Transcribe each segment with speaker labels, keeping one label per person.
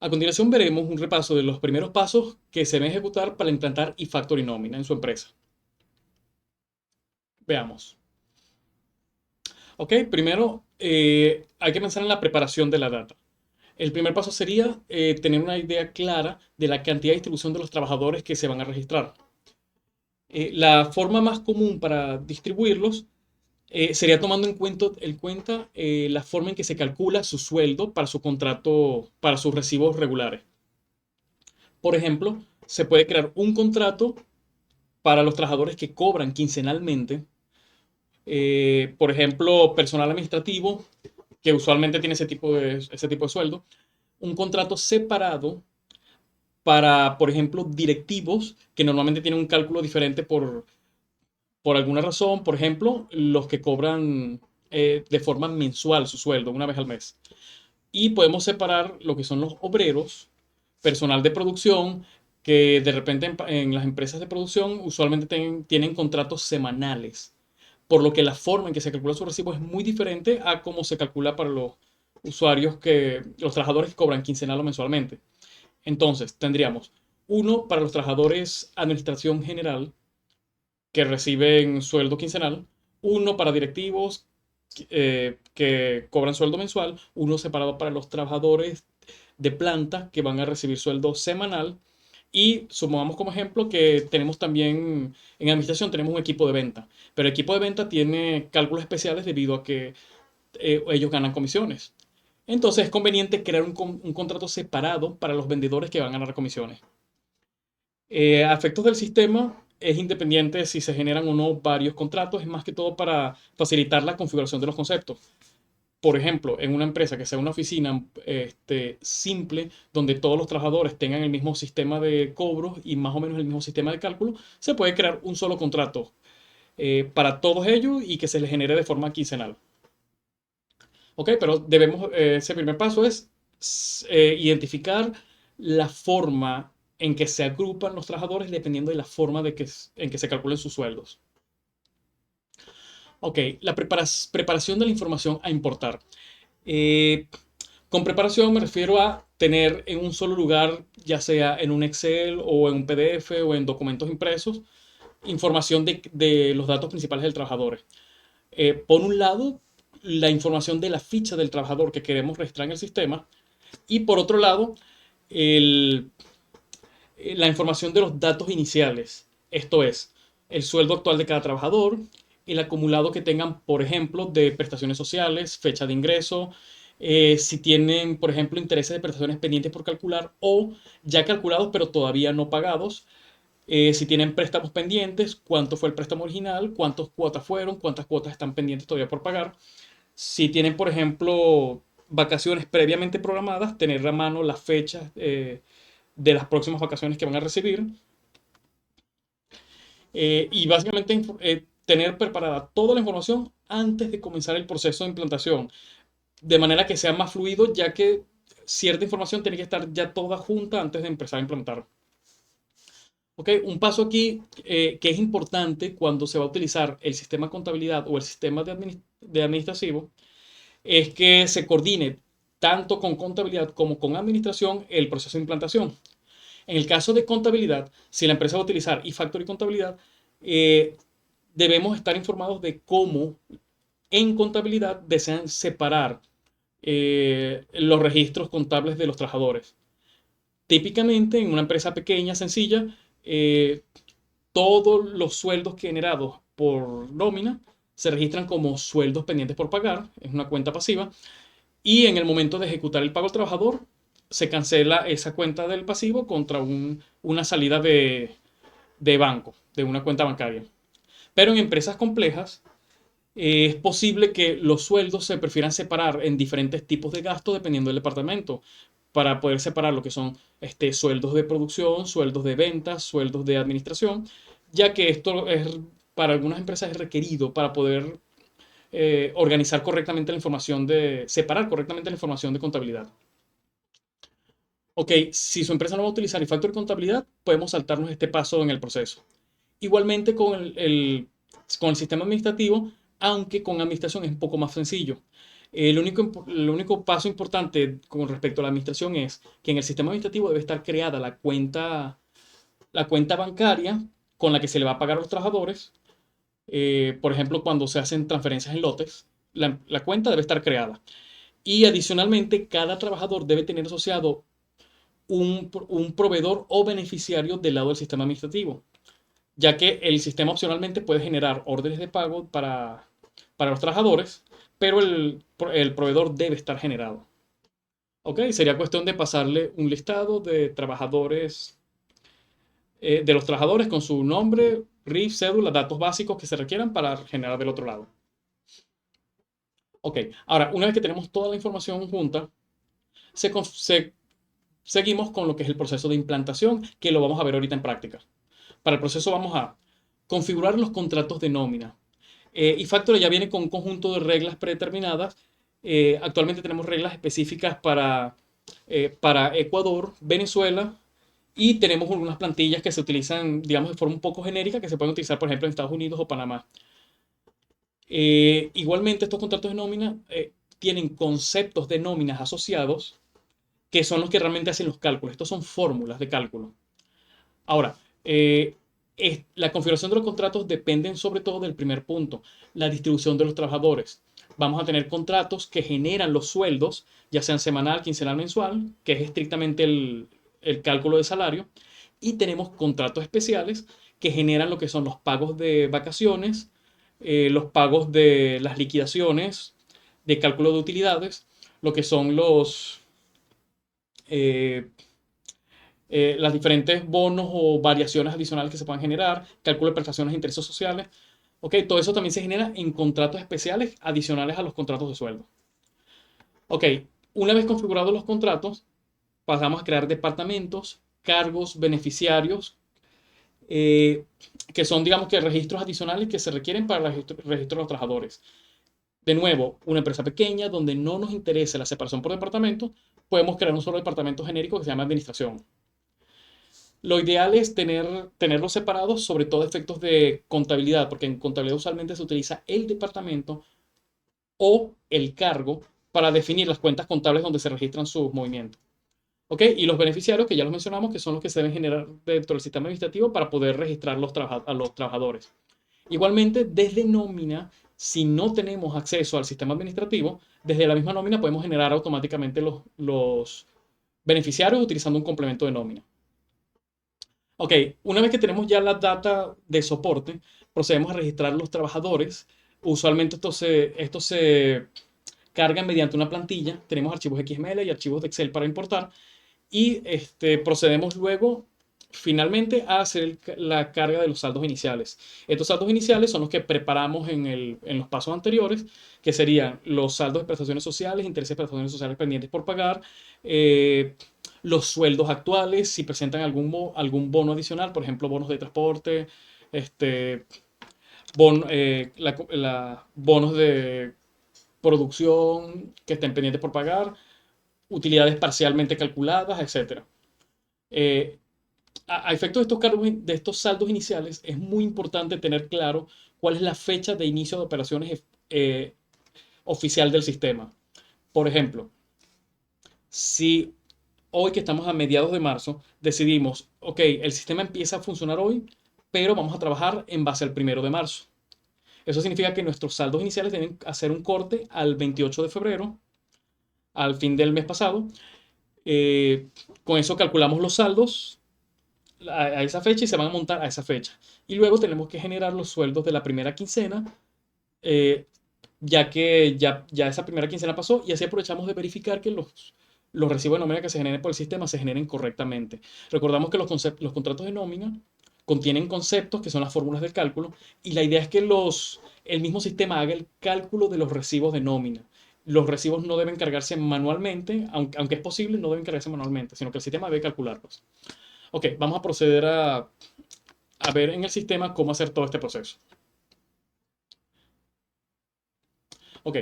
Speaker 1: A continuación veremos un repaso de los primeros pasos que se deben ejecutar para implantar eFactory Nómina en su empresa. Veamos. Ok, primero hay que pensar en la preparación de la data. El primer paso sería tener una idea clara de la cantidad de distribución de los trabajadores que se van a registrar. La forma más común para distribuirlos sería tomando en cuenta la forma en que se calcula su sueldo para su contrato, para sus recibos regulares. Por ejemplo, se puede crear un contrato para los trabajadores que cobran quincenalmente. Por ejemplo, personal administrativo, que usualmente tiene ese tipo de sueldo. Un contrato separado para, por ejemplo, directivos, que normalmente tienen un cálculo diferente por alguna razón. Por ejemplo, los que cobran de forma mensual su sueldo, una vez al mes. Y podemos separar lo que son los obreros, personal de producción, que de repente en las empresas de producción usualmente tienen contratos semanales, por lo que la forma en que se calcula su recibo es muy diferente a cómo se calcula para los los trabajadores que cobran quincenal o mensualmente. Entonces, tendríamos uno para los trabajadores administración general que reciben sueldo quincenal, uno para directivos que cobran sueldo mensual, uno separado para los trabajadores de planta que van a recibir sueldo semanal. Y sumamos como ejemplo que tenemos también, en administración tenemos un equipo de venta, pero el equipo de venta tiene cálculos especiales debido a que ellos ganan comisiones. Entonces es conveniente crear un contrato separado para los vendedores que van a ganar comisiones. A efectos del sistema, es independiente si se generan o no varios contratos, es más que todo para facilitar la configuración de los conceptos. Por ejemplo, en una empresa que sea una oficina simple, donde todos los trabajadores tengan el mismo sistema de cobros y más o menos el mismo sistema de cálculo, se puede crear un solo contrato para todos ellos y que se les genere de forma quincenal. Ok, pero ese primer paso es identificar la forma en que se agrupan los trabajadores dependiendo de la forma en que se calculen sus sueldos. Ok, la preparación de la información a importar. Eh, con preparación me refiero a tener en un solo lugar, ya sea en un Excel o en un PDF o en documentos impresos, información de los datos principales del trabajador. Por un lado, la información de la ficha del trabajador que queremos registrar en el sistema y por otro lado, el- la información de los datos iniciales. Esto es, el sueldo actual de cada trabajador, el acumulado que tengan, por ejemplo, de prestaciones sociales, fecha de ingreso, si tienen, por ejemplo, intereses de prestaciones pendientes por calcular o ya calculados pero todavía no pagados, si tienen préstamos pendientes, cuánto fue el préstamo original, cuántas cuotas fueron, cuántas cuotas están pendientes todavía por pagar. Si tienen, por ejemplo, vacaciones previamente programadas, tener a mano las fechas de las próximas vacaciones que van a recibir. Y básicamente tener preparada toda la información antes de comenzar el proceso de implantación, de manera que sea más fluido, ya que cierta información tiene que estar ya toda junta antes de empezar a implementar. Ok, un paso aquí que es importante cuando se va a utilizar el sistema de contabilidad o el sistema de administrativo es que se coordine tanto con contabilidad como con administración el proceso de implantación. En el caso de contabilidad, si la empresa va a utilizar eFactory Contabilidad, eh, debemos estar informados de cómo en contabilidad desean separar los registros contables de los trabajadores. Típicamente, en una empresa pequeña, sencilla, eh, todos los sueldos generados por nómina se registran como sueldos pendientes por pagar, es una cuenta pasiva, y en el momento de ejecutar el pago al trabajador, se cancela esa cuenta del pasivo contra una salida de banco, de una cuenta bancaria. Pero en empresas complejas es posible que los sueldos se prefieran separar en diferentes tipos de gastos dependiendo del departamento, para poder separar lo que son sueldos de producción, sueldos de ventas, sueldos de administración, ya que esto para algunas empresas es requerido para poder organizar correctamente la información separar correctamente la información de contabilidad. Ok, si su empresa no va a utilizar el factor de contabilidad, podemos saltarnos este paso en el proceso. Igualmente con el sistema administrativo, aunque con administración es un poco más sencillo. El único paso importante con respecto a la administración es que en el sistema administrativo debe estar creada la cuenta bancaria con la que se le va a pagar a los trabajadores. Por ejemplo, cuando se hacen transferencias en lotes, la cuenta debe estar creada. Y adicionalmente, cada trabajador debe tener asociado un proveedor o beneficiario del lado del sistema administrativo, ya que el sistema opcionalmente puede generar órdenes de pago para los trabajadores, pero el proveedor debe estar generado. ¿Ok? Sería cuestión de pasarle un listado de los trabajadores con su nombre, RIF, cédula, datos básicos que se requieran para generar del otro lado. Ok, ahora, una vez que tenemos toda la información junta, seguimos con lo que es el proceso de implantación, que lo vamos a ver ahorita en práctica. Para el proceso vamos a configurar los contratos de nómina. eFactory ya viene con un conjunto de reglas predeterminadas. Actualmente tenemos reglas específicas para Ecuador, Venezuela, y tenemos unas plantillas que se utilizan, digamos, de forma un poco genérica, que se pueden utilizar, por ejemplo, en Estados Unidos o Panamá. Igualmente, estos contratos de nómina tienen conceptos de nóminas asociados, que son los que realmente hacen los cálculos. Estos son fórmulas de cálculo. Ahora, la configuración de los contratos dependen sobre todo del primer punto, la distribución de los trabajadores. Vamos a tener contratos que generan los sueldos, ya sean semanal, quincenal, mensual, que es estrictamente el cálculo de salario. Y tenemos contratos especiales que generan lo que son los pagos de vacaciones, los pagos de las liquidaciones, de cálculo de utilidades, lo que son eh, las diferentes bonos o variaciones adicionales que se puedan generar, cálculo de prestaciones de intereses sociales. Ok, todo eso también se genera en contratos especiales adicionales a los contratos de sueldo. Ok, una vez configurados los contratos, pasamos a crear departamentos, cargos, beneficiarios, eh, que son, digamos que, registros adicionales que se requieren para el registro de los trabajadores. De nuevo, una empresa pequeña donde no nos interese la separación por departamento, podemos crear un solo departamento genérico que se llama administración. Lo ideal es tenerlos separados, sobre todo efectos de contabilidad, porque en contabilidad usualmente se utiliza el departamento o el cargo para definir las cuentas contables donde se registran sus movimientos. ¿Ok? Y los beneficiarios, que ya los mencionamos, que son los que se deben generar dentro del sistema administrativo para poder registrar a los trabajadores. Igualmente, desde nómina, si no tenemos acceso al sistema administrativo, desde la misma nómina podemos generar automáticamente los beneficiarios utilizando un complemento de nómina. Ok, una vez que tenemos ya la data de soporte, procedemos a registrar los trabajadores. Usualmente esto se carga mediante una plantilla. Tenemos archivos XML y archivos de Excel para importar. Y procedemos luego, finalmente, a hacer la carga de los saldos iniciales. Estos saldos iniciales son los que preparamos en los pasos anteriores, que serían los saldos de prestaciones sociales, intereses de prestaciones sociales pendientes por pagar, eh, los sueldos actuales, si presentan algún bono adicional, por ejemplo, bonos de transporte, este, bonos de producción que estén pendientes por pagar, utilidades parcialmente calculadas, etcétera. Eh, a efectos de estos saldos iniciales, es muy importante tener claro cuál es la fecha de inicio de operaciones oficial del sistema. Por ejemplo, si hoy que estamos a mediados de marzo, decidimos, ok, el sistema empieza a funcionar hoy, pero vamos a trabajar en base al 1 de marzo. Eso significa que nuestros saldos iniciales deben hacer un corte al 28 de febrero, al fin del mes pasado. Eh, con eso calculamos los saldos a esa fecha y se van a montar a esa fecha. Y luego tenemos que generar los sueldos de la primera quincena, eh, ya que ya esa primera quincena pasó, y así aprovechamos de verificar que los recibos de nómina que se generen por el sistema se generen correctamente. Recordamos que los contratos de nómina contienen conceptos que son las fórmulas del cálculo, y la idea es que el mismo sistema haga el cálculo de los recibos de nómina. Los recibos no deben cargarse manualmente, aunque es posible, no deben cargarse manualmente, sino que el sistema debe calcularlos. Ok, vamos a proceder a ver en el sistema cómo hacer todo este proceso. Ok,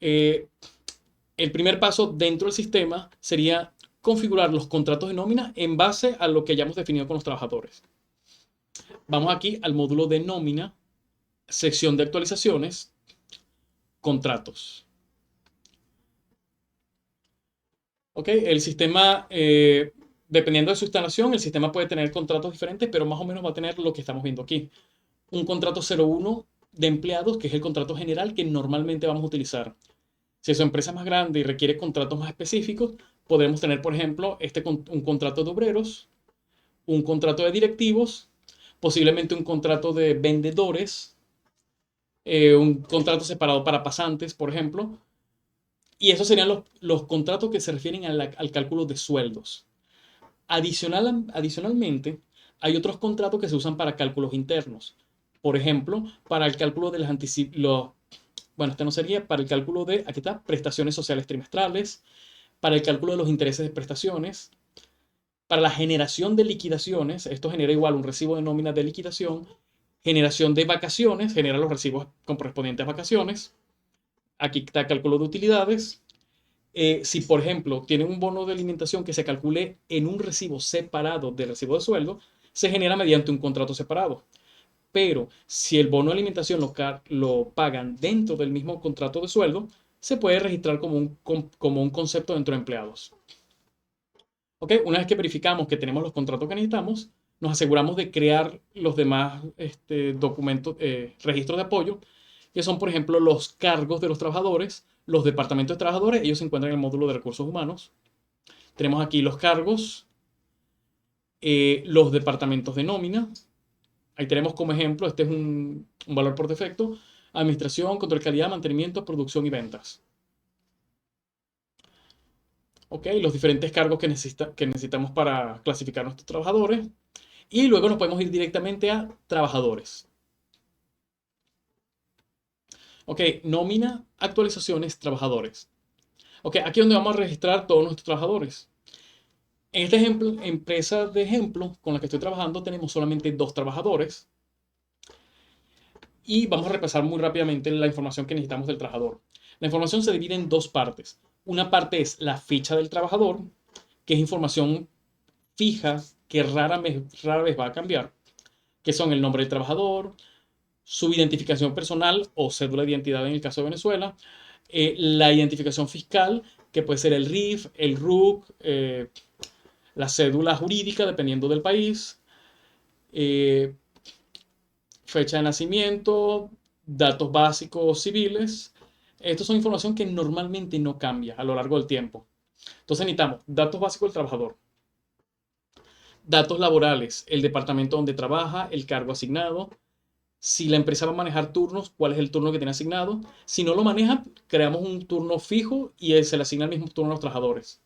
Speaker 1: eh, el primer paso dentro del sistema sería configurar los contratos de nómina en base a lo que hayamos definido con los trabajadores. Vamos aquí al módulo de nómina, sección de actualizaciones. contratos. ¿Ok? El sistema, dependiendo de su instalación, el sistema puede tener contratos diferentes, pero más o menos va a tener lo que estamos viendo aquí. Un contrato 01 de empleados, que es el contrato general que normalmente vamos a utilizar. Si su empresa es más grande y requiere contratos más específicos, podemos tener, por ejemplo, un contrato de obreros, un contrato de directivos, posiblemente un contrato de vendedores, un contrato separado para pasantes, por ejemplo. Y esos serían los contratos que se refieren al cálculo de sueldos. Adicionalmente, hay otros contratos que se usan para cálculos internos. Por ejemplo, para el cálculo de las bueno, este no sería, para el cálculo de, aquí está, prestaciones sociales trimestrales, para el cálculo de los intereses de prestaciones, para la generación de liquidaciones, esto genera igual un recibo de nómina de liquidación, generación de vacaciones, genera los recibos correspondientes a vacaciones, aquí está el cálculo de utilidades. Si, por ejemplo, tienen un bono de alimentación que se calcule en un recibo separado del recibo de sueldo, se genera mediante un contrato separado. Pero si el bono de alimentación lo pagan dentro del mismo contrato de sueldo, se puede registrar como un concepto dentro de empleados. ¿Ok? Una vez que verificamos que tenemos los contratos que necesitamos, nos aseguramos de crear los demás documentos, registros de apoyo, que son, por ejemplo, los cargos de los trabajadores, los departamentos de trabajadores, ellos se encuentran en el módulo de recursos humanos. Tenemos aquí los cargos, los departamentos de nómina. Ahí tenemos como ejemplo, este es un valor por defecto, administración, control de calidad, mantenimiento, producción y ventas. ¿Ok? Los diferentes cargos que necesitamos para clasificar a nuestros trabajadores. Y luego nos podemos ir directamente a trabajadores. Ok, nómina, actualizaciones, trabajadores. Ok, aquí es donde vamos a registrar todos nuestros trabajadores. En este ejemplo, empresa de ejemplo con la que estoy trabajando, tenemos solamente 2 trabajadores. Y vamos a repasar muy rápidamente la información que necesitamos del trabajador. La información se divide en 2 partes. Una parte es la ficha del trabajador, que es información fija que rara vez va a cambiar, que son el nombre del trabajador, su identificación personal o cédula de identidad en el caso de Venezuela, la identificación fiscal, que puede ser el RIF, el RUC, la cédula jurídica, dependiendo del país, eh, fecha de nacimiento, datos básicos civiles. Estos son información que normalmente no cambia a lo largo del tiempo. Entonces necesitamos datos básicos del trabajador, datos laborales, el departamento donde trabaja, el cargo asignado, si la empresa va a manejar turnos, cuál es el turno que tiene asignado. Si no lo maneja, creamos un turno fijo y se le asigna el mismo turno a los trabajadores.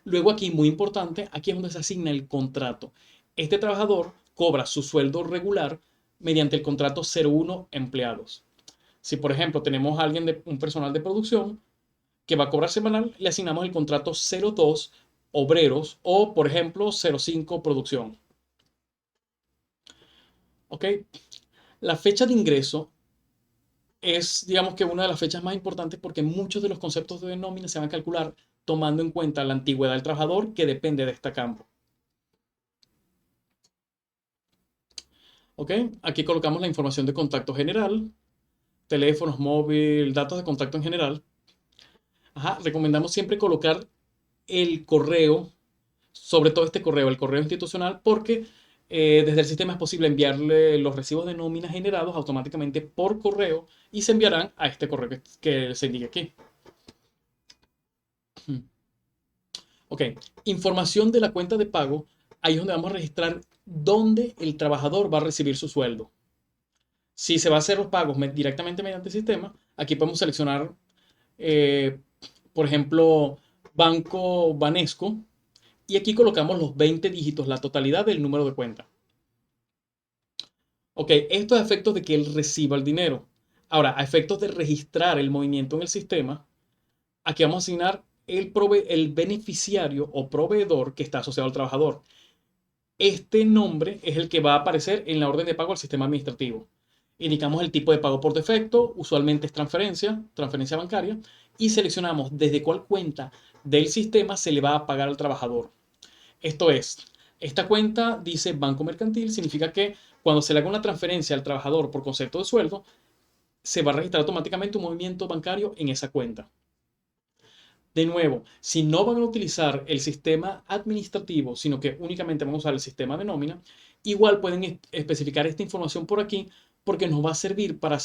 Speaker 1: Luego aquí, muy importante, aquí es donde se asigna el contrato. Este trabajador cobra su sueldo regular mediante el contrato 01 empleados. Si, por ejemplo, tenemos a alguien un personal de producción que va a cobrar semanal, le asignamos el contrato 02 obreros o, por ejemplo, 05 producción. ¿Ok? La fecha de ingreso es, digamos que una de las fechas más importantes porque muchos de los conceptos de nómina se van a calcular tomando en cuenta la antigüedad del trabajador que depende de este campo. ¿Ok? Aquí colocamos la información de contacto general, teléfonos, móvil, datos de contacto en general. Ajá, recomendamos siempre colocar el correo, sobre todo este correo, el correo institucional, porque desde el sistema es posible enviarle los recibos de nómina generados automáticamente por correo y se enviarán a este correo que se indique aquí. Ok, información de la cuenta de pago. Ahí es donde vamos a registrar dónde el trabajador va a recibir su sueldo. Si se va a hacer los pagos directamente mediante el sistema, aquí podemos seleccionar, eh, por ejemplo, Banco Banesco, y aquí colocamos los 20 dígitos, la totalidad del número de cuenta. Ok, esto es a efectos de que él reciba el dinero. Ahora, a efectos de registrar el movimiento en el sistema, aquí vamos a asignar el beneficiario o proveedor que está asociado al trabajador. Este nombre es el que va a aparecer en la orden de pago al sistema administrativo. Indicamos el tipo de pago por defecto, usualmente es transferencia bancaria, y seleccionamos desde cuál cuenta del sistema se le va a pagar al trabajador. Esto es, esta cuenta dice Banco Mercantil, significa que cuando se le haga una transferencia al trabajador por concepto de sueldo, se va a registrar automáticamente un movimiento bancario en esa cuenta. De nuevo, si no van a utilizar el sistema administrativo, sino que únicamente van a usar el sistema de nómina, igual pueden especificar esta información por aquí porque nos va a servir para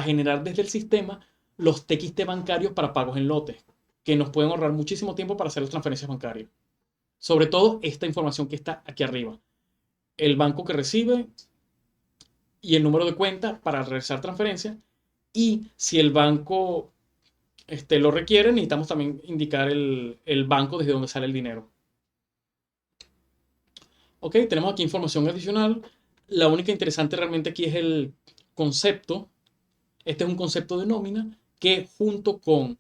Speaker 1: generar desde el sistema los TXT bancarios para pagos en lotes, que nos pueden ahorrar muchísimo tiempo para hacer las transferencias bancarias. Sobre todo esta información que está aquí arriba. El banco que recibe y el número de cuenta para realizar transferencias. Y si el banco lo requiere, necesitamos también indicar el banco desde donde sale el dinero. Ok, tenemos aquí información adicional. La única interesante realmente aquí es el concepto. Este es un concepto de nómina que junto con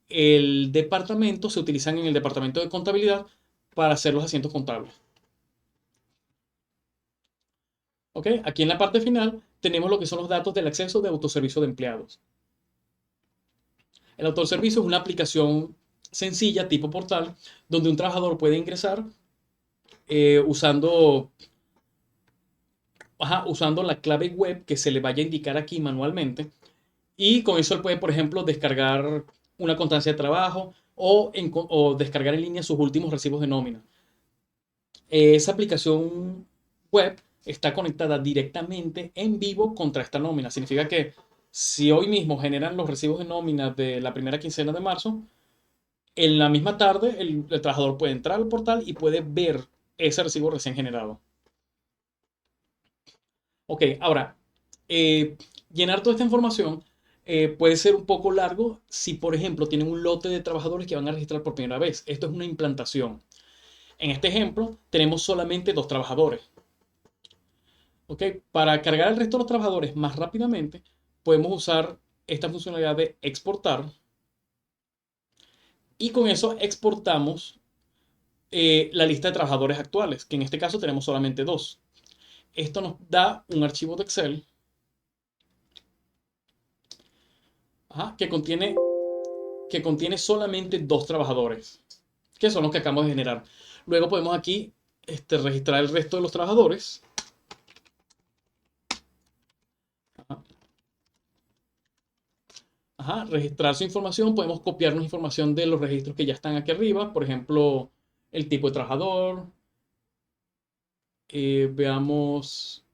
Speaker 1: el departamento se utilizan en el departamento de contabilidad para hacer los asientos contables. Ok, aquí en la parte final tenemos lo que son los datos del acceso de autoservicio de empleados. El autoservicio es una aplicación sencilla tipo portal donde un trabajador puede ingresar usando usando la clave web que se le vaya a indicar aquí manualmente. Y con eso él puede, por ejemplo, descargar una constancia de trabajo o descargar en línea sus últimos recibos de nómina. Esa aplicación web está conectada directamente en vivo contra esta nómina. Significa que si hoy mismo generan los recibos de nómina de la primera quincena de marzo, en la misma tarde el trabajador puede entrar al portal y puede ver ese recibo recién generado. Ok, ahora, eh, llenar toda esta información puede ser un poco largo si, por ejemplo, tienen un lote de trabajadores que van a registrar por primera vez. Esto es una implantación. En este ejemplo, tenemos solamente 2 trabajadores. Ok, para cargar el resto de los trabajadores más rápidamente, podemos usar esta funcionalidad de exportar y con eso exportamos la lista de trabajadores actuales, que en este caso tenemos solamente 2. Esto nos da un archivo de Excel que contiene solamente 2 trabajadores, que son los que acabamos de generar. Luego podemos aquí registrar el resto de los trabajadores. Ajá, registrar su información. Podemos copiarnos información de los registros que ya están aquí arriba. Por ejemplo, el tipo de trabajador. Veamos.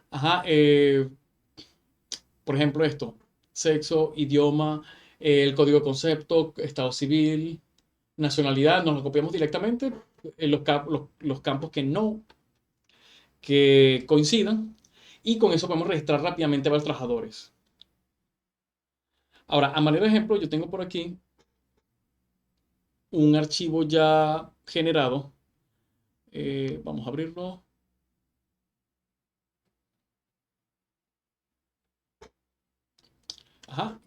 Speaker 1: Ajá, por ejemplo, esto. Sexo, idioma, el código de concepto, estado civil, nacionalidad. Nos lo copiamos directamente en los campos que coincidan. Y con eso podemos registrar rápidamente a los trabajadores. Ahora, a manera de ejemplo, yo tengo por aquí un archivo ya generado. Vamos a abrirlo.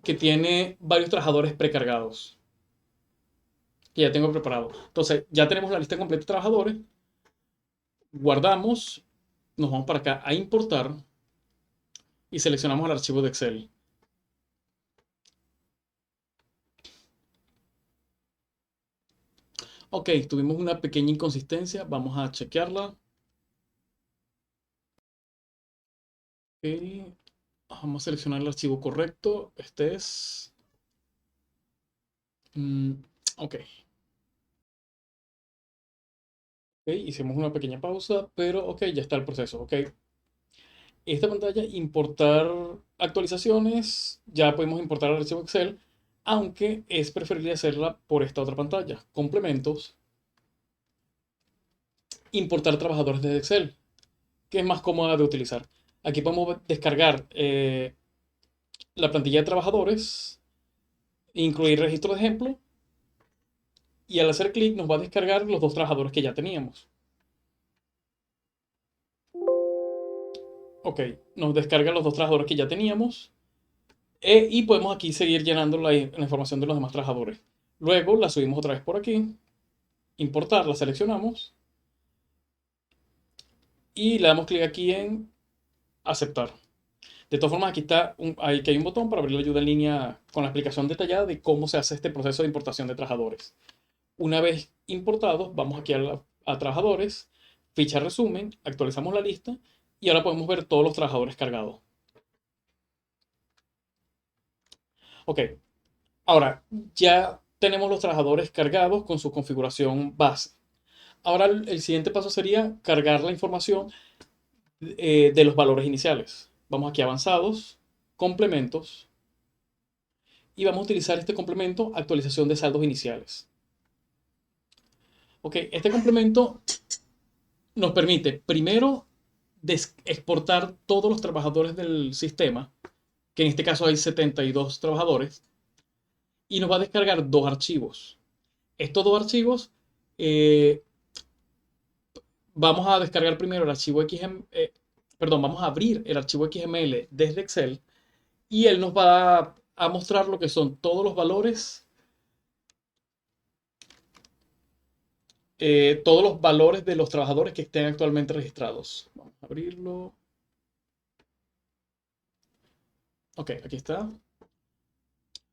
Speaker 1: Que tiene varios trabajadores precargados. Que ya tengo preparado. Entonces, ya tenemos la lista completa de trabajadores. Guardamos. Nos vamos para acá a importar. Y seleccionamos el archivo de Excel. Ok, tuvimos una pequeña inconsistencia. Vamos a chequearla. Ok, vamos a seleccionar el archivo correcto. Este es. Ok. Ok, hicimos una pequeña pausa, pero ok, ya está el proceso. Ok, esta pantalla, importar actualizaciones, ya podemos importar el archivo Excel, aunque es preferible hacerla por esta otra pantalla. Complementos, importar trabajadores desde Excel, que es más cómoda de utilizar. Aquí podemos descargar la plantilla de trabajadores, incluir registro de ejemplo, y al hacer clic nos va a descargar los 2 trabajadores que ya teníamos. Ok, nos descarga los 2 trabajadores que ya teníamos. Y podemos aquí seguir llenando la información de los demás trabajadores. Luego la subimos otra vez por aquí, importar, la seleccionamos y le damos clic aquí en aceptar. De todas formas, aquí está aquí hay un botón para abrir la ayuda en línea con la explicación detallada de cómo se hace este proceso de importación de trabajadores. Una vez importados, vamos aquí a trabajadores, ficha resumen, actualizamos la lista Y ahora podemos ver todos los trabajadores cargados. Ok, ahora ya tenemos los trabajadores cargados con su configuración base. Ahora el siguiente paso sería cargar la información de los valores iniciales. Vamos aquí a avanzados, complementos, y vamos a utilizar este complemento actualización de saldos iniciales. Ok, este complemento nos permite primero exportar todos los trabajadores del sistema, que en este caso hay 72 trabajadores, y nos va a descargar dos archivos. Estos dos archivos, eh, vamos a descargar primero el archivo XML, perdón, vamos a abrir el archivo XML desde Excel y él nos va a mostrar lo que son todos los valores, todos los valores de los trabajadores que estén actualmente registrados. Vamos a abrirlo. Ok, aquí está.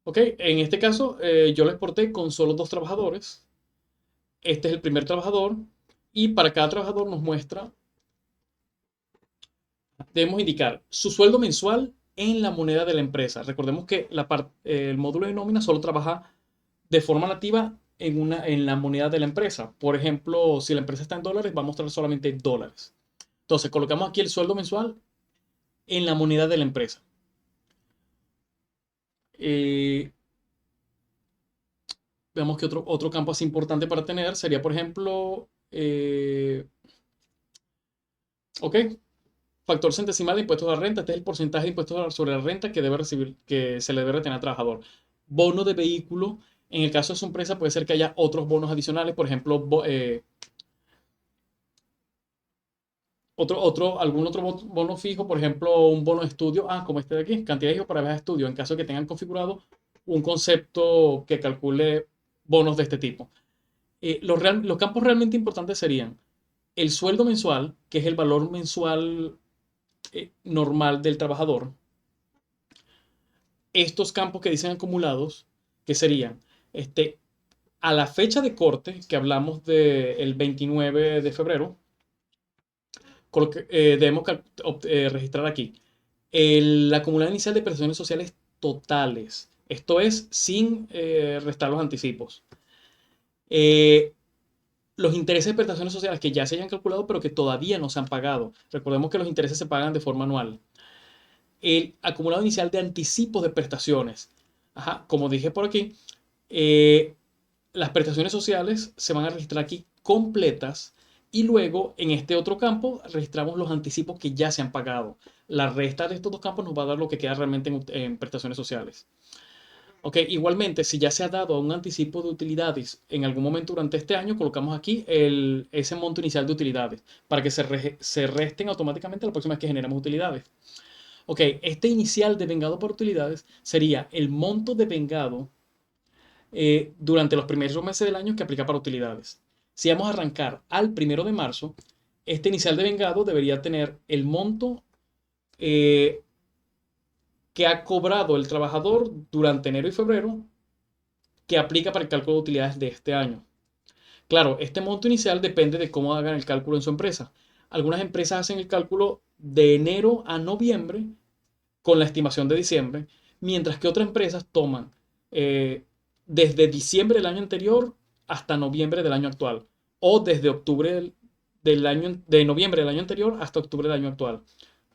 Speaker 1: Ok, en este caso yo lo exporté con solo dos trabajadores. Este es el primer trabajador y para cada trabajador nos muestra, debemos indicar su sueldo mensual en la moneda de la empresa. Recordemos que el módulo de nómina solo trabaja de forma nativa en la moneda de la empresa. Por ejemplo, si la empresa está en dólares, va a mostrar solamente dólares. Entonces, colocamos aquí el sueldo mensual en la moneda de la empresa. Eh, Veamos que otro campo así importante para tener sería, por ejemplo, ok, factor centesimal de impuestos a la renta. Este es el porcentaje de impuestos sobre la renta que debe recibir, que se le debe retener al trabajador. Bono de vehículo. En el caso de su empresa puede ser que haya otros bonos adicionales, por ejemplo, algún otro bono fijo, por ejemplo, un bono de estudio, como este de aquí, cantidad de hijos para viajes de estudio, en caso de que tengan configurado un concepto que calcule bonos de este tipo. Los campos realmente importantes serían el sueldo mensual, que es el valor mensual normal del trabajador. Estos campos que dicen acumulados, que serían a la fecha de corte, que hablamos del 29 de febrero, debemos registrar aquí el acumulado inicial de prestaciones sociales totales. Esto es sin restar los anticipos. Eh, los intereses de prestaciones sociales que ya se hayan calculado, pero que todavía no se han pagado. Recordemos que los intereses se pagan de forma anual. El acumulado inicial de anticipos de prestaciones. Ajá, como dije por aquí, eh, las prestaciones sociales se van a registrar aquí completas y luego en este otro campo registramos los anticipos que ya se han pagado. La resta de estos dos campos nos va a dar lo que queda realmente en prestaciones sociales. Ok, igualmente, si ya se ha dado un anticipo de utilidades en algún momento durante este año, colocamos aquí ese monto inicial de utilidades para que se resten automáticamente la próxima vez que generemos utilidades. Ok, este inicial de vengado por utilidades sería el monto de vengado durante los primeros meses del año que aplica para utilidades. Si vamos a arrancar al 1 de marzo, este inicial de vengado debería tener el monto eh, que ha cobrado el trabajador durante enero y febrero que aplica para el cálculo de utilidades de este año. Claro, este monto inicial depende de cómo hagan el cálculo en su empresa. Algunas empresas hacen el cálculo de enero a noviembre con la estimación de diciembre, mientras que otras empresas toman eh, desde diciembre del año anterior hasta noviembre del año actual, o desde octubre de noviembre del año anterior hasta octubre del año actual.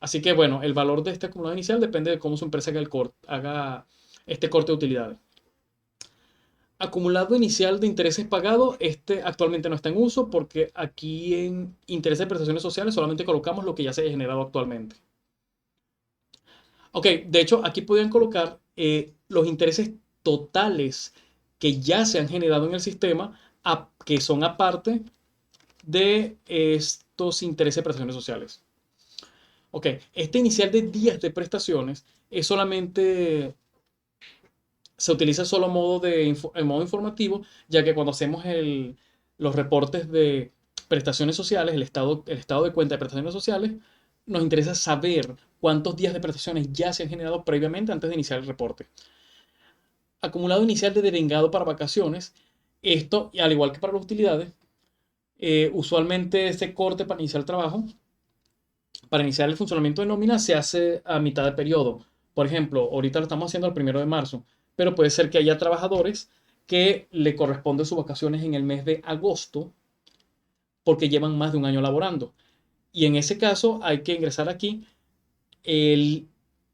Speaker 1: Así que bueno, el valor de este acumulado inicial depende de cómo su empresa haga este corte de utilidades. Acumulado inicial de intereses pagados, este actualmente no está en uso porque aquí en intereses de prestaciones sociales solamente colocamos lo que ya se haya generado actualmente. Ok, de hecho, aquí podrían colocar los intereses totales que ya se han generado en el sistema, que son aparte de estos intereses de prestaciones sociales. Ok, este inicial de días de prestaciones es solamente, se utiliza solo en modo informativo, ya que cuando hacemos los reportes de prestaciones sociales, el estado de cuenta de prestaciones sociales, nos interesa saber cuántos días de prestaciones ya se han generado previamente antes de iniciar el reporte. Acumulado inicial de devengado para vacaciones. Esto, al igual que para las utilidades, usualmente ese corte para iniciar el trabajo para iniciar el funcionamiento de nómina se hace a mitad de periodo. Por ejemplo, ahorita lo estamos haciendo el 1 de marzo, pero puede ser que haya trabajadores que le corresponde sus vacaciones en el mes de agosto porque llevan más de un año laborando. Y en ese caso hay que ingresar aquí el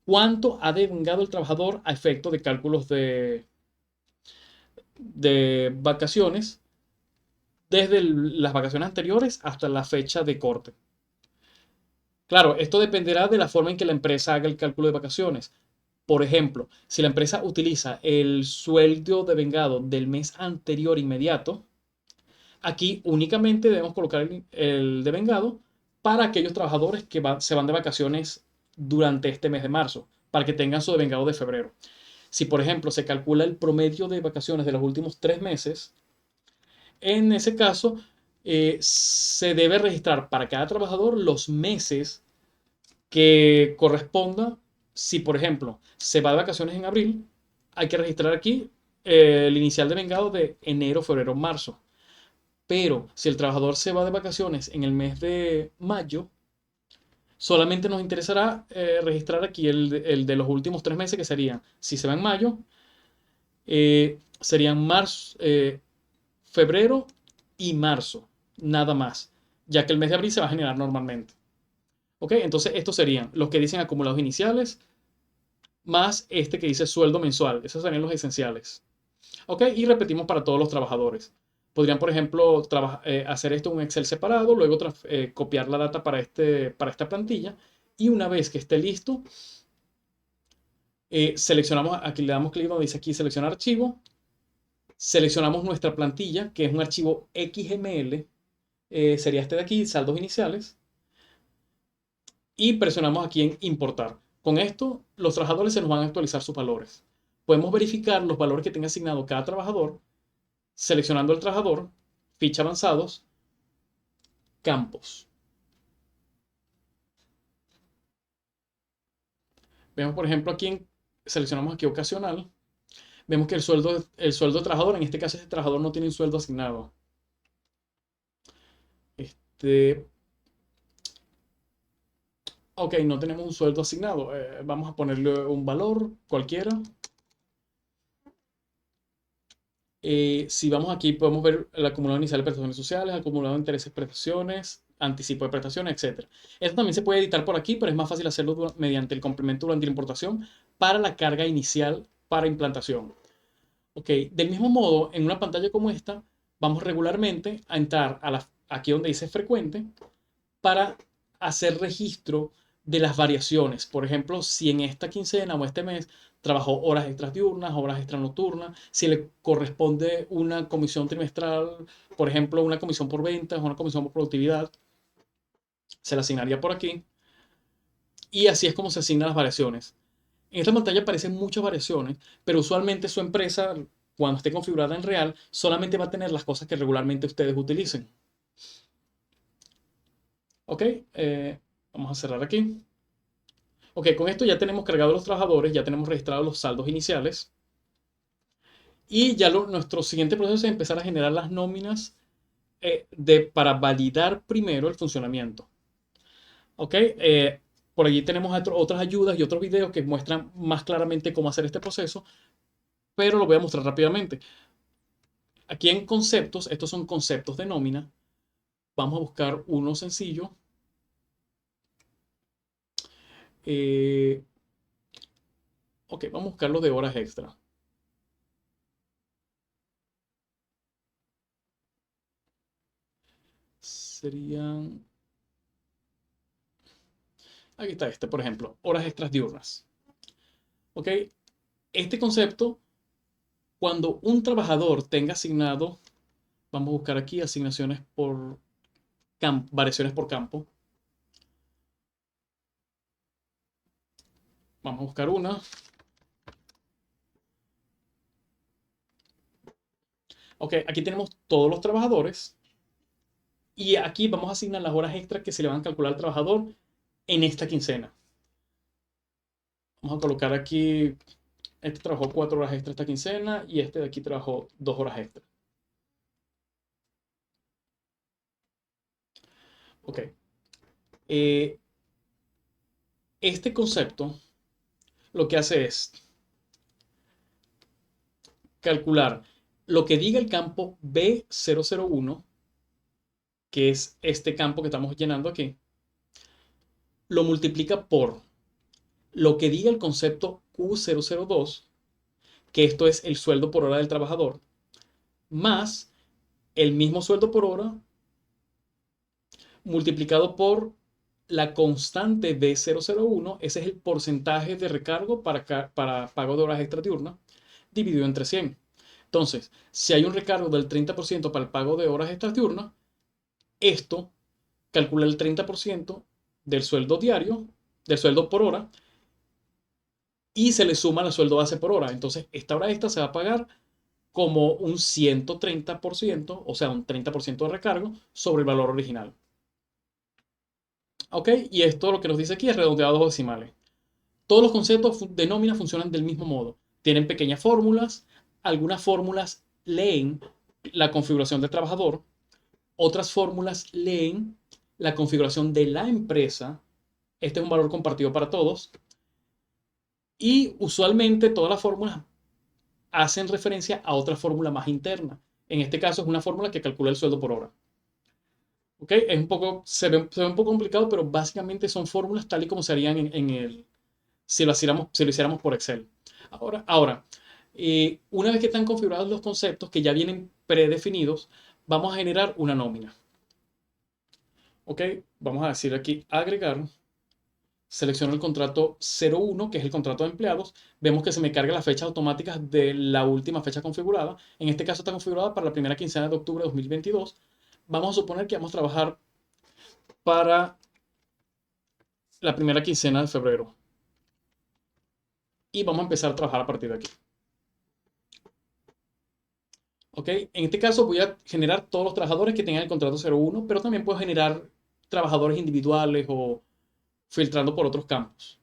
Speaker 1: cuánto ha devengado el trabajador a efecto de cálculos de vacaciones desde las vacaciones anteriores hasta la fecha de corte. Claro, esto dependerá de la forma en que la empresa haga el cálculo de vacaciones. Por ejemplo, si la empresa utiliza el sueldo devengado del mes anterior inmediato, aquí únicamente debemos colocar el devengado para aquellos trabajadores que se van de vacaciones durante este mes de marzo, para que tengan su devengado de febrero. Si, por ejemplo, se calcula el promedio de vacaciones de los últimos 3 meses, en ese caso se debe registrar para cada trabajador los meses que corresponda. Si, por ejemplo, se va de vacaciones en abril, hay que registrar aquí el inicial de vengado de enero, febrero, marzo. Pero si el trabajador se va de vacaciones en el mes de mayo, solamente nos interesará registrar aquí el de los últimos 3 meses, que serían, si se va en mayo, serían marzo, febrero y marzo, nada más, ya que el mes de abril se va a generar normalmente. ¿Ok? Entonces, estos serían los que dicen acumulados iniciales, más este que dice sueldo mensual. Esos serían los esenciales. ¿Ok? Y repetimos para todos los trabajadores. Podrían, por ejemplo, hacer esto en un Excel separado, luego copiar la data para esta plantilla. Y una vez que esté listo, seleccionamos, aquí le damos clic donde dice aquí seleccionar archivo. Seleccionamos nuestra plantilla, que es un archivo XML. Sería este de aquí, saldos iniciales. Y presionamos aquí en importar. Con esto, los trabajadores se nos van a actualizar sus valores. Podemos verificar los valores que tenga asignado cada trabajador seleccionando el trabajador, ficha avanzados, campos. Vemos, por ejemplo, seleccionamos aquí ocasional. Vemos que el sueldo de trabajador, en este caso este trabajador no tiene un sueldo asignado. Este, ok, no tenemos un sueldo asignado. Vamos a ponerle un valor cualquiera. Si vamos aquí, podemos ver el acumulado inicial de prestaciones sociales, acumulado de intereses, prestaciones, anticipo de prestaciones, etc. Esto también se puede editar por aquí, pero es más fácil hacerlo mediante el complemento durante la importación para la carga inicial para implantación. Ok, del mismo modo, en una pantalla como esta, vamos regularmente a entrar aquí donde dice frecuente para hacer registro de las variaciones. Por ejemplo, si en esta quincena o este mes trabajó horas extras diurnas, horas extras nocturnas, si le corresponde una comisión trimestral, por ejemplo, una comisión por ventas, una comisión por productividad, se la asignaría por aquí. Y así es como se asignan las variaciones. En esta pantalla aparecen muchas variaciones, pero usualmente su empresa, cuando esté configurada en real, solamente va a tener las cosas que regularmente ustedes utilicen. Ok, vamos a cerrar aquí. Ok, con esto ya tenemos cargados los trabajadores, ya tenemos registrados los saldos iniciales. Y ya nuestro siguiente proceso es empezar a generar las nóminas para validar primero el funcionamiento. Ok, por allí tenemos otras ayudas y otros videos que muestran más claramente cómo hacer este proceso, pero lo voy a mostrar rápidamente. Aquí en conceptos, estos son conceptos de nómina. Vamos a buscar uno sencillo. Eh, ok, vamos a buscar los de horas extra. Serían... Aquí está este, por ejemplo, horas extras diurnas. Ok, este concepto, cuando un trabajador tenga asignado, vamos a buscar aquí asignaciones por campo, variaciones por campo. Vamos a buscar una. Ok, aquí tenemos todos los trabajadores. Y aquí vamos a asignar las horas extras que se le van a calcular al trabajador en esta quincena. Vamos a colocar aquí, este trabajó 4 horas extra esta quincena y este de aquí trabajó 2 horas extra. Ok. Este concepto lo que hace es calcular lo que diga el campo B001, que es este campo que estamos llenando aquí, lo multiplica por lo que diga el concepto Q002, que esto es el sueldo por hora del trabajador, más el mismo sueldo por hora multiplicado por la constante B001, ese es el porcentaje de recargo para pago de horas extra diurnas, dividido entre 100. Entonces, si hay un recargo del 30% para el pago de horas extras diurnas, esto calcula el 30% del sueldo diario, del sueldo por hora, y se le suma el sueldo base por hora. Entonces, esta hora extra se va a pagar como un 130%, o sea, un 30% de recargo sobre el valor original. ¿Ok? Y esto lo que nos dice aquí es redondeado a dos decimales. Todos los conceptos de nómina funcionan del mismo modo. Tienen pequeñas fórmulas. Algunas fórmulas leen la configuración del trabajador. Otras fórmulas leen la configuración de la empresa. Este es un valor compartido para todos. Y usualmente todas las fórmulas hacen referencia a otra fórmula más interna. En este caso es una fórmula que calcula el sueldo por hora. ¿Ok? Es un poco, se ve un poco complicado, pero básicamente son fórmulas tal y como se harían si lo hiciéramos por Excel. Ahora, una vez que están configurados los conceptos que ya vienen predefinidos, vamos a generar una nómina. ¿Ok? Vamos a decir aquí agregar. Selecciono el contrato 01, que es el contrato de empleados. Vemos que se me carga las fechas automáticas de la última fecha configurada. En este caso está configurada para la primera quincena de octubre de 2022. Vamos a suponer que vamos a trabajar para la primera quincena de febrero. Y vamos a empezar a trabajar a partir de aquí. ¿Ok? En este caso voy a generar todos los trabajadores que tengan el contrato 01, pero también puedo generar trabajadores individuales o filtrando por otros campos.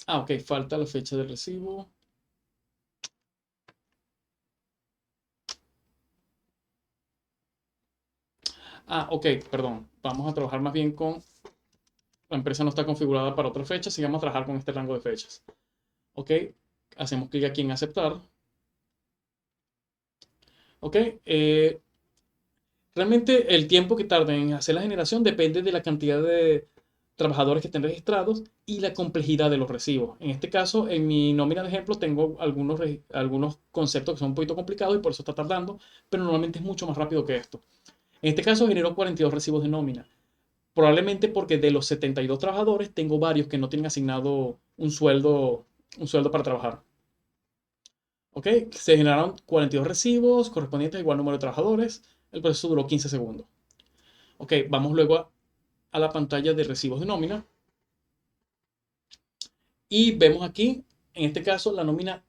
Speaker 1: Ok, falta la fecha del recibo. Ok, perdón. Vamos a trabajar más bien con... La empresa no está configurada para otra fecha, así que vamos a trabajar con este rango de fechas. Ok, hacemos clic aquí en aceptar. Ok, realmente el tiempo que tarda en hacer la generación depende de la cantidad de trabajadores que estén registrados y la complejidad de los recibos. En este caso, en mi nómina de ejemplo, tengo algunos conceptos que son un poquito complicados y por eso está tardando, pero normalmente es mucho más rápido que esto. En este caso, generó 42 recibos de nómina. Probablemente porque de los 72 trabajadores, tengo varios que no tienen asignado un sueldo para trabajar. ¿Ok? Se generaron 42 recibos correspondientes a igual número de trabajadores. El proceso duró 15 segundos. Ok, vamos luego a la pantalla de recibos de nómina. Y vemos aquí, en este caso, la nómina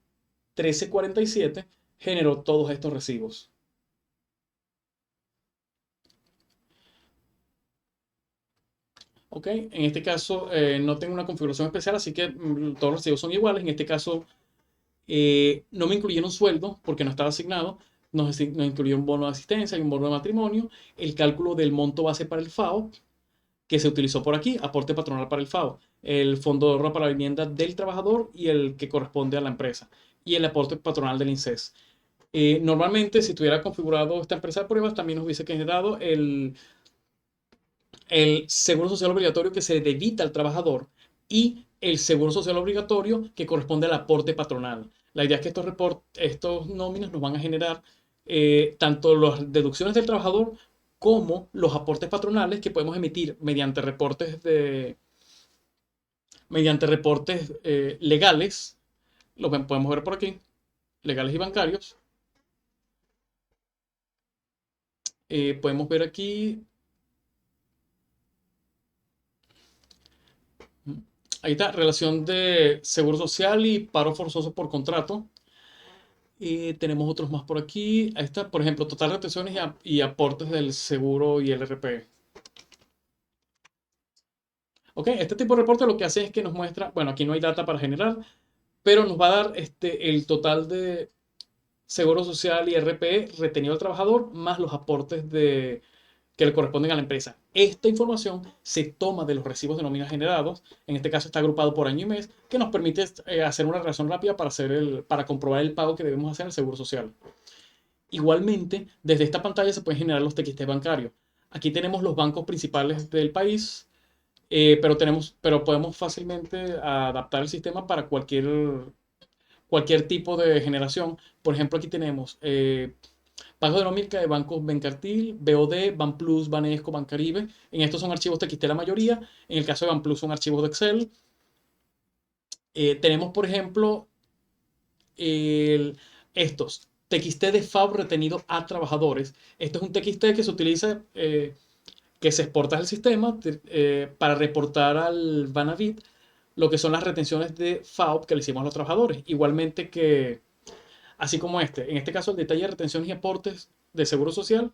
Speaker 1: 1347 generó todos estos recibos. ¿Ok? En este caso no tengo una configuración especial, así que todos los recibos son iguales. En este caso no me incluyeron sueldo porque no estaba asignado. Nos incluyó un bono de asistencia y un bono de matrimonio. El cálculo del monto base para el FAO, que se utilizó por aquí, aporte patronal para el FAO, el fondo de ahorro para la vivienda del trabajador y el que corresponde a la empresa, y el aporte patronal del INSES. Normalmente, si tuviera configurado esta empresa de pruebas, también nos hubiese generado el seguro social obligatorio que se le debita al trabajador y el seguro social obligatorio que corresponde al aporte patronal. La idea es que estos nóminas nos van a generar tanto las deducciones del trabajador como los aportes patronales que podemos emitir mediante reportes legales. Podemos ver por aquí, legales y bancarios. Podemos ver aquí, ahí está, relación de seguro social y paro forzoso por contrato. Tenemos otros más por aquí. Ahí está, por ejemplo, total retenciones y aportes del seguro y el RP. Ok, este tipo de reporte lo que hace es que nos muestra, bueno, aquí no hay data para generar, pero nos va a dar el total de seguro social y RP retenido al trabajador más los aportes que le corresponden a la empresa. Esta información se toma de los recibos de nómina generados, en este caso está agrupado por año y mes, que nos permite hacer una relación rápida para comprobar el pago que debemos hacer al Seguro Social. Igualmente, desde esta pantalla se pueden generar los TXT bancarios. Aquí tenemos los bancos principales del país, pero podemos fácilmente adaptar el sistema para cualquier tipo de generación. Por ejemplo, aquí tenemos pago de nómina de bancos Bencartil, BOD, Banplus, Banesco, Bancaribe. En estos son archivos TXT la mayoría. En el caso de Banplus son archivos de Excel. Tenemos, por ejemplo, estos TXT de FAB retenido a trabajadores. Esto es un TXT que se utiliza, que se exporta al sistema para reportar al Banavit lo que son las retenciones de FAB que le hicimos a los trabajadores. Igualmente que, así como este, en este caso el detalle de retenciones y aportes de Seguro Social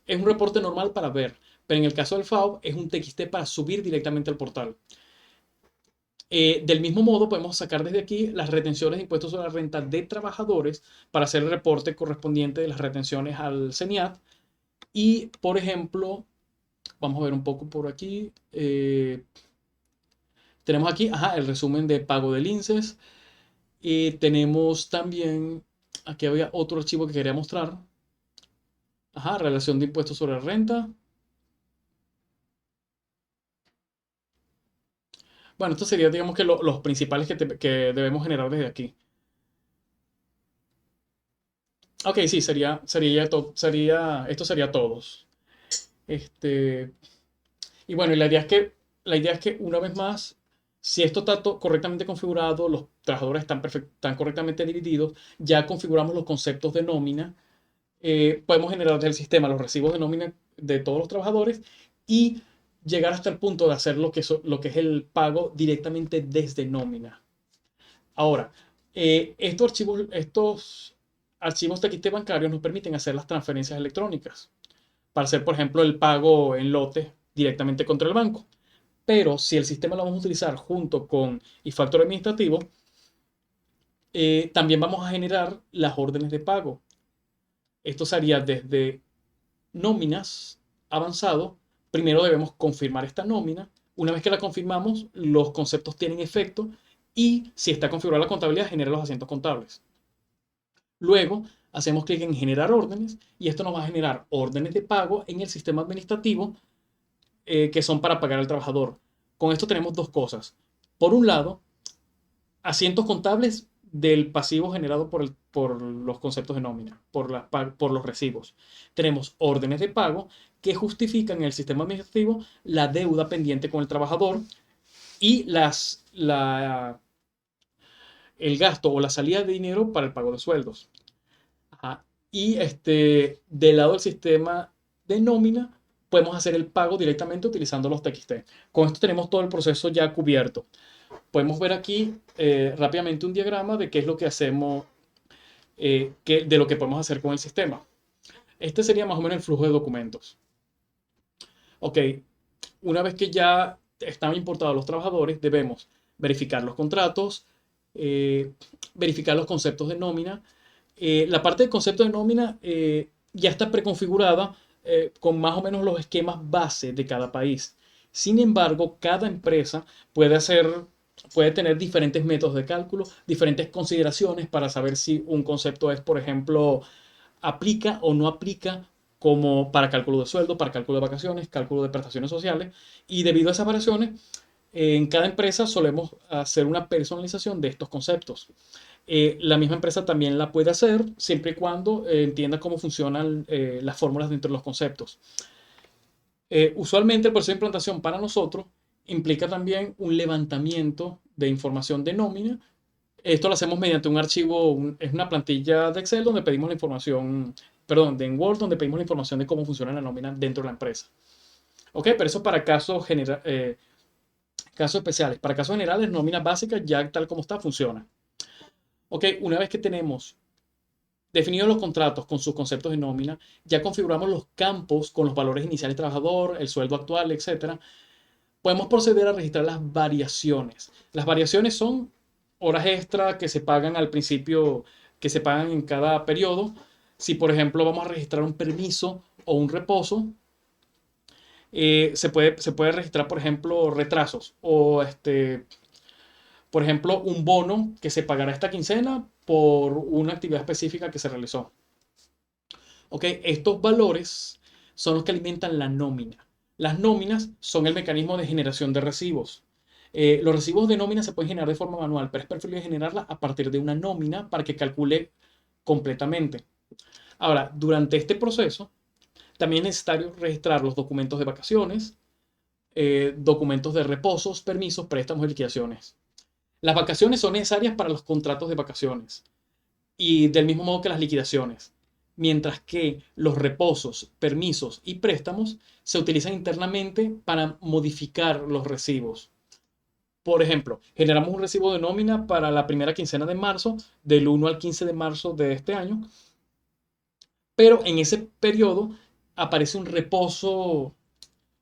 Speaker 1: es un reporte normal para ver, pero en el caso del FAB es un TXT para subir directamente al portal. Del mismo modo, podemos sacar desde aquí las retenciones de impuestos sobre la renta de trabajadores para hacer el reporte correspondiente de las retenciones al CENIAT. Y, por ejemplo, vamos a ver un poco por aquí. Tenemos aquí el resumen de pago del INSES. Y tenemos también, aquí había otro archivo que quería mostrar. Relación de impuestos sobre la renta. Bueno, esto sería, digamos que los principales que debemos generar desde aquí. Ok, sí, esto sería todos. Este, y bueno, y la idea es que una vez más, si esto está correctamente configurado, los trabajadores están correctamente divididos, ya configuramos los conceptos de nómina, podemos generar del sistema los recibos de nómina de todos los trabajadores y llegar hasta el punto de hacer lo que es el pago directamente desde nómina. Ahora, estos archivos TXT bancarios nos permiten hacer las transferencias electrónicas para hacer, por ejemplo, el pago en lote directamente contra el banco. Pero si el sistema lo vamos a utilizar junto con e-factor administrativo, también vamos a generar las órdenes de pago. Esto se haría desde nóminas avanzado. Primero debemos confirmar esta nómina. Una vez que la confirmamos, los conceptos tienen efecto y si está configurada la contabilidad, genera los asientos contables. Luego hacemos clic en generar órdenes y esto nos va a generar órdenes de pago en el sistema administrativo que son para pagar al trabajador. Con esto tenemos dos cosas. Por un lado, asientos contables del pasivo generado por los conceptos de nómina, por los recibos. Tenemos órdenes de pago que justifican en el sistema administrativo la deuda pendiente con el trabajador y el gasto o la salida de dinero para el pago de sueldos. Y del lado del sistema de nómina, podemos hacer el pago directamente utilizando los TXT. Con esto tenemos todo el proceso ya cubierto. Podemos ver aquí rápidamente un diagrama de qué es lo que hacemos, de lo que podemos hacer con el sistema. Este sería más o menos el flujo de documentos. Ok, una vez que ya están importados los trabajadores, debemos verificar los contratos, verificar los conceptos de nómina. La parte del concepto de nómina ya está preconfigurada con más o menos los esquemas base de cada país. Sin embargo, cada empresa puede tener diferentes métodos de cálculo, diferentes consideraciones para saber si un concepto es, por ejemplo, aplica o no aplica como para cálculo de sueldo, para cálculo de vacaciones, cálculo de prestaciones sociales. Y debido a esas variaciones, en cada empresa solemos hacer una personalización de estos conceptos. La misma empresa también la puede hacer siempre y cuando entienda cómo funcionan las fórmulas dentro de los conceptos. Usualmente el proceso de implantación para nosotros implica también un levantamiento de información de nómina. Esto lo hacemos mediante un archivo, es una plantilla de Excel donde pedimos la información, perdón, de Word donde pedimos la información de cómo funciona la nómina dentro de la empresa. Ok, pero eso para casos especiales. Para casos generales, nóminas básicas ya tal como está funciona. Ok, una vez que tenemos definidos los contratos con sus conceptos de nómina, ya configuramos los campos con los valores iniciales del trabajador, el sueldo actual, etc. Podemos proceder a registrar las variaciones. Las variaciones son horas extra que se pagan al principio, que se pagan en cada periodo. Si, por ejemplo, vamos a registrar un permiso o un reposo, se puede registrar, por ejemplo, retrasos o por ejemplo, un bono que se pagará esta quincena por una actividad específica que se realizó. ¿Ok? Estos valores son los que alimentan la nómina. Las nóminas son el mecanismo de generación de recibos. Los recibos de nómina se pueden generar de forma manual, pero es preferible generarla a partir de una nómina para que calcule completamente. Ahora, durante este proceso, también es necesario registrar los documentos de vacaciones, documentos de reposos, permisos, préstamos y liquidaciones. Las vacaciones son necesarias para los contratos de vacaciones y del mismo modo que las liquidaciones, mientras que los reposos, permisos y préstamos se utilizan internamente para modificar los recibos. Por ejemplo, generamos un recibo de nómina para la primera quincena de marzo, del 1 al 15 de marzo de este año, pero en ese periodo aparece un reposo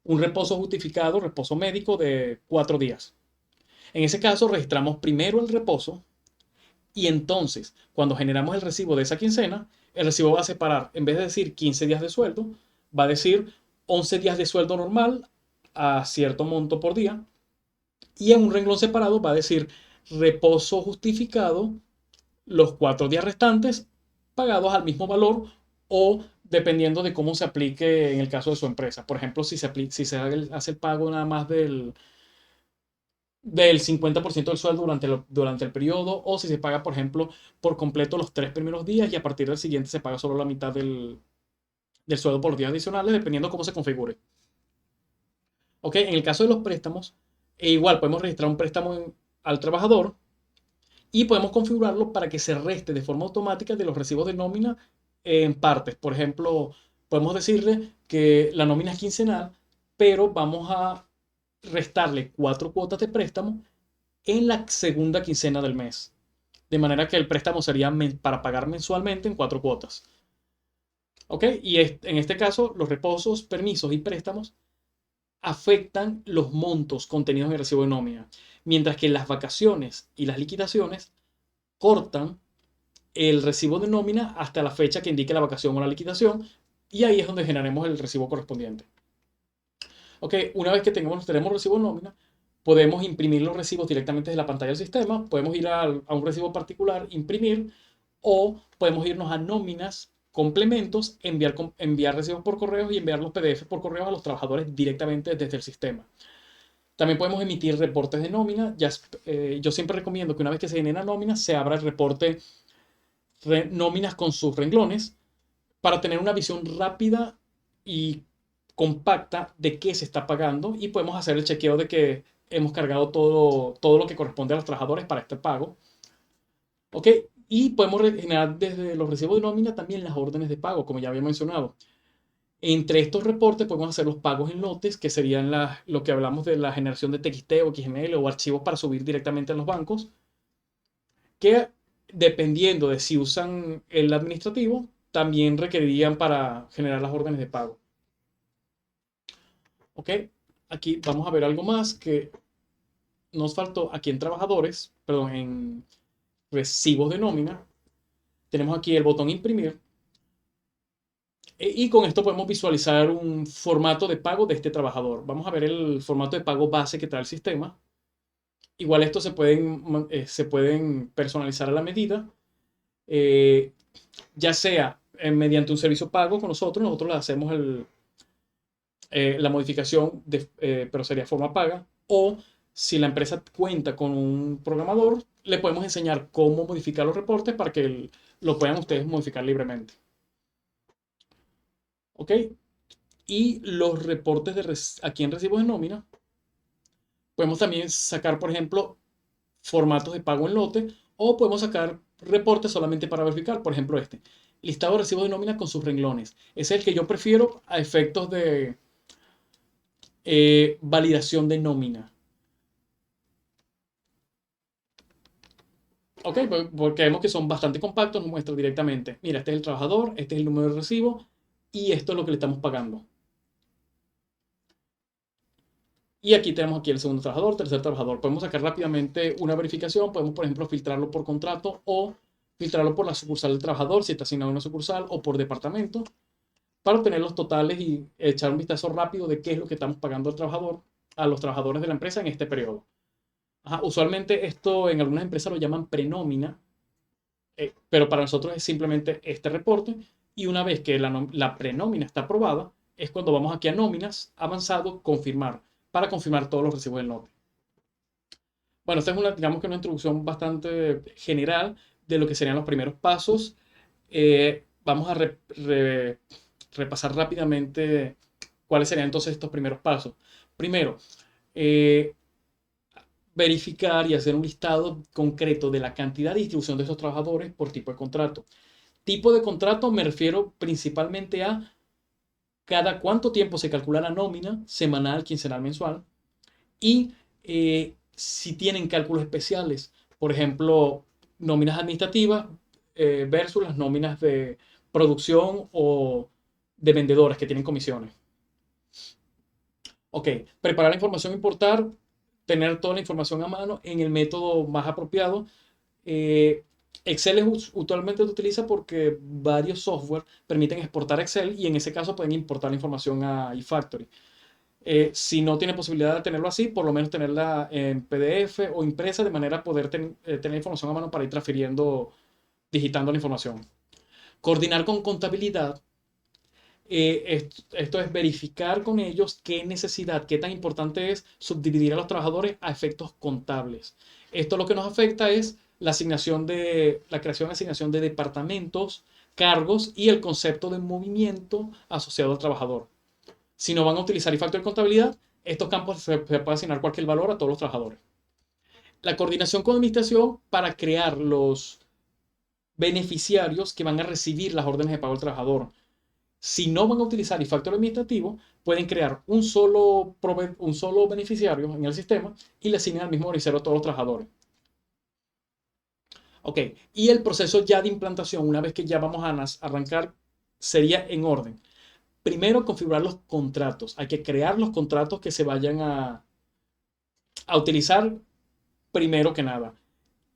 Speaker 1: justificado, reposo médico de 4 días. En ese caso, registramos primero el reposo y entonces, cuando generamos el recibo de esa quincena, el recibo va a separar, en vez de decir 15 días de sueldo, va a decir 11 días de sueldo normal a cierto monto por día. Y en un renglón separado va a decir reposo justificado los 4 días restantes pagados al mismo valor o dependiendo de cómo se aplique en el caso de su empresa. Por ejemplo, si se hace el pago nada más del 50% del sueldo durante el periodo, o si se paga, por ejemplo, por completo los 3 primeros días y a partir del siguiente se paga solo la mitad del sueldo por días adicionales, dependiendo cómo se configure. ¿Ok? En el caso de los préstamos, igual podemos registrar un préstamo al trabajador y podemos configurarlo para que se reste de forma automática de los recibos de nómina en partes. Por ejemplo, podemos decirle que la nómina es quincenal, pero vamos a restarle 4 cuotas de préstamo en la segunda quincena del mes. De manera que el préstamo sería para pagar mensualmente en 4 cuotas. ¿Ok? Y en este caso, los reposos, permisos y préstamos afectan los montos contenidos en el recibo de nómina, mientras que las vacaciones y las liquidaciones cortan el recibo de nómina hasta la fecha que indique la vacación o la liquidación, y ahí es donde generaremos el recibo correspondiente. Ok, una vez que tenemos recibo de nómina, podemos imprimir los recibos directamente desde la pantalla del sistema, podemos ir a un recibo particular, imprimir, o podemos irnos a nóminas, complementos, enviar recibos por correo y enviar los PDF por correo a los trabajadores directamente desde el sistema. También podemos emitir reportes de nómina. Yo siempre recomiendo que una vez que se genera nómina, se abra el reporte nóminas con sus renglones para tener una visión rápida y compacta de qué se está pagando y podemos hacer el chequeo de que hemos cargado todo lo que corresponde a los trabajadores para este pago. ¿Ok? Y podemos generar desde los recibos de nómina también las órdenes de pago, como ya había mencionado. Entre estos reportes podemos hacer los pagos en lotes, que serían lo que hablamos de la generación de TXT o XML o archivos para subir directamente a los bancos, que dependiendo de si usan el administrativo, también requerirían para generar las órdenes de pago. ¿Ok? Aquí vamos a ver algo más que nos faltó aquí en trabajadores, perdón, en recibos de nómina. Tenemos aquí el botón imprimir. Y con esto podemos visualizar un formato de pago de este trabajador. Vamos a ver el formato de pago base que trae el sistema. Igual estos se pueden personalizar a la medida, eh, ya sea mediante un servicio pago con nosotros le hacemos la modificación, pero sería forma paga, o si la empresa cuenta con un programador, le podemos enseñar cómo modificar los reportes para que lo puedan ustedes modificar libremente. ¿Ok? Y los reportes aquí en recibos de nómina, podemos también sacar, por ejemplo, formatos de pago en lote o podemos sacar reportes solamente para verificar. Por ejemplo, listado de recibos de nómina con sus renglones. Ese es el que yo prefiero a efectos de validación de nómina. Ok, porque vemos que son bastante compactos, nos muestra directamente. Mira, este es el trabajador, este es el número de recibo y esto es lo que le estamos pagando. Y aquí tenemos aquí el segundo trabajador, tercer trabajador. Podemos sacar rápidamente una verificación. Podemos, por ejemplo, filtrarlo por contrato o filtrarlo por la sucursal del trabajador, si está asignado a una sucursal, o por departamento. para obtener los totales y echar un vistazo rápido de qué es lo que estamos pagando al trabajador, a los trabajadores de la empresa en este periodo. Ajá, usualmente esto en algunas empresas lo llaman prenómina, pero para nosotros es simplemente este reporte. Y una vez que la prenómina está aprobada, es cuando vamos aquí a nóminas, avanzado, confirmar, para confirmar todos los recibos del NOTE. Bueno, esta es digamos que una introducción bastante general de lo que serían los primeros pasos. Vamos a repasar rápidamente cuáles serían entonces estos primeros pasos. Primero, eh, verificar y hacer un listado concreto de la cantidad de distribución de esos trabajadores por tipo de contrato. Tipo de contrato me refiero principalmente a cada cuánto tiempo se calcula la nómina, semanal, quincenal, mensual, y si tienen cálculos especiales, por ejemplo, nóminas administrativas versus las nóminas de producción o de vendedoras que tienen comisiones. Ok, preparar la información, importar, tener toda la información a mano en el método más apropiado. Eh, Excel usualmente se utiliza porque varios software permiten exportar Excel y en ese caso pueden importar la información a eFactory. Si no tiene posibilidad de tenerlo así, por lo menos tenerla en PDF o impresa de manera a poder tener información a mano para ir transfiriendo, digitando la información. Coordinar con contabilidad. Esto es verificar con ellos qué necesidad, qué tan importante es subdividir a los trabajadores a efectos contables. Esto lo que nos afecta es la creación y asignación de departamentos, cargos y el concepto de movimiento asociado al trabajador. Si no van a utilizar factor de contabilidad, estos campos se puede asignar cualquier valor a todos los trabajadores. La coordinación con administración para crear los beneficiarios que van a recibir las órdenes de pago del trabajador. Si no van a utilizar factor administrativo, pueden crear un solo beneficiario en el sistema y le asignan al mismo beneficiario a todos los trabajadores. Ok, y el proceso ya de implantación, una vez que ya vamos a arrancar, sería en orden. Primero, configurar los contratos. Hay que crear los contratos que se vayan a utilizar primero que nada.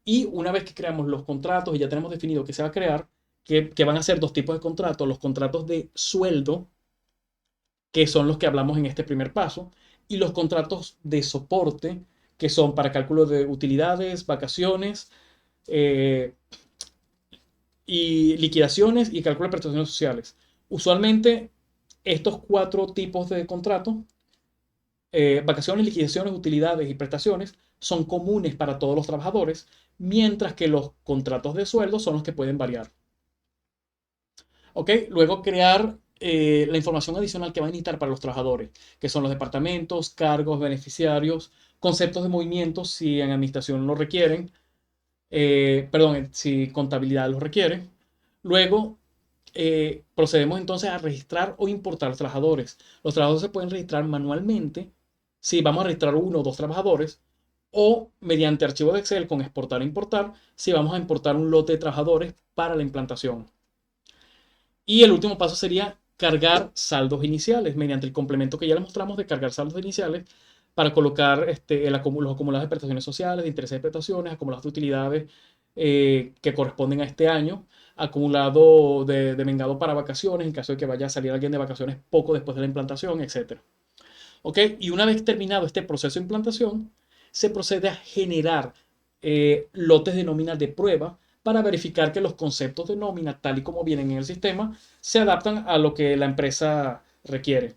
Speaker 1: Y una vez que creamos los contratos y ya tenemos definido que se va a crear, que van a ser dos tipos de contratos, los contratos de sueldo, que son los que hablamos en este primer paso, y los contratos de soporte, que son para cálculo de utilidades, vacaciones eh, y liquidaciones y cálculo de prestaciones sociales. Usualmente estos cuatro tipos de contratos, vacaciones, liquidaciones, utilidades y prestaciones, son comunes para todos los trabajadores, mientras que los contratos de sueldo son los que pueden variar. ¿Ok? Luego crear la información adicional que van a necesitar para los trabajadores, que son los departamentos, cargos, beneficiarios, conceptos de movimientos si en administración lo requieren, perdón, si contabilidad lo requiere. Luego procedemos entonces a registrar o importar los trabajadores. Los trabajadores se pueden registrar manualmente si vamos a registrar uno o dos trabajadores o mediante archivo de Excel con exportar e importar si vamos a importar un lote de trabajadores para la implantación. Y el último paso sería cargar saldos iniciales mediante el complemento que ya les mostramos de cargar saldos iniciales para colocar los acumulados de prestaciones sociales, de intereses de prestaciones, acumulados de utilidades que corresponden a este año, acumulado de vengado para vacaciones en caso de que vaya a salir alguien de vacaciones poco después de la implantación, etc. ¿Ok? Y una vez terminado este proceso de implantación, se procede a generar lotes de nómina de prueba para verificar que los conceptos de nómina, tal y como vienen en el sistema, se adaptan a lo que la empresa requiere.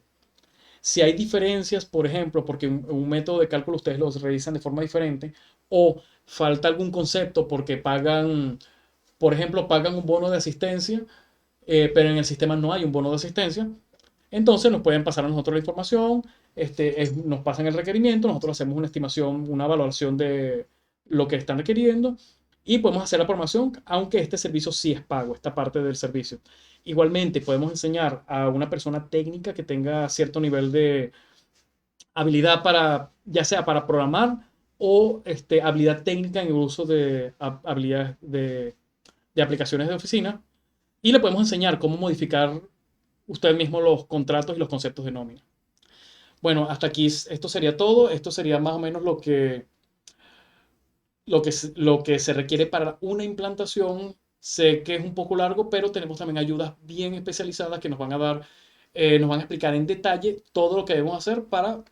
Speaker 1: Si hay diferencias, por ejemplo, porque un método de cálculo ustedes los revisan de forma diferente, o falta algún concepto porque pagan, por ejemplo, pagan un bono de asistencia, pero en el sistema no hay un bono de asistencia, entonces nos pueden pasar a nosotros la información, nos pasan el requerimiento, nosotros hacemos una estimación, una valoración de lo que están requiriendo y podemos hacer la programación, aunque este servicio sí es pago, esta parte del servicio. Igualmente, podemos enseñar a una persona técnica que tenga cierto nivel de habilidad para, ya sea para programar o habilidad técnica en el uso de habilidades de aplicaciones de oficina. Y le podemos enseñar cómo modificar usted mismo los contratos y los conceptos de nómina. Bueno, hasta aquí esto sería todo. Esto sería más o menos lo que se requiere para una implantación Sé que es un poco largo, pero tenemos también ayudas bien especializadas que nos van a dar, nos van a explicar en detalle todo lo que debemos hacer para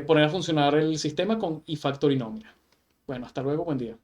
Speaker 1: poner a funcionar el sistema con eFactory Nómina. Bueno, hasta luego, buen día.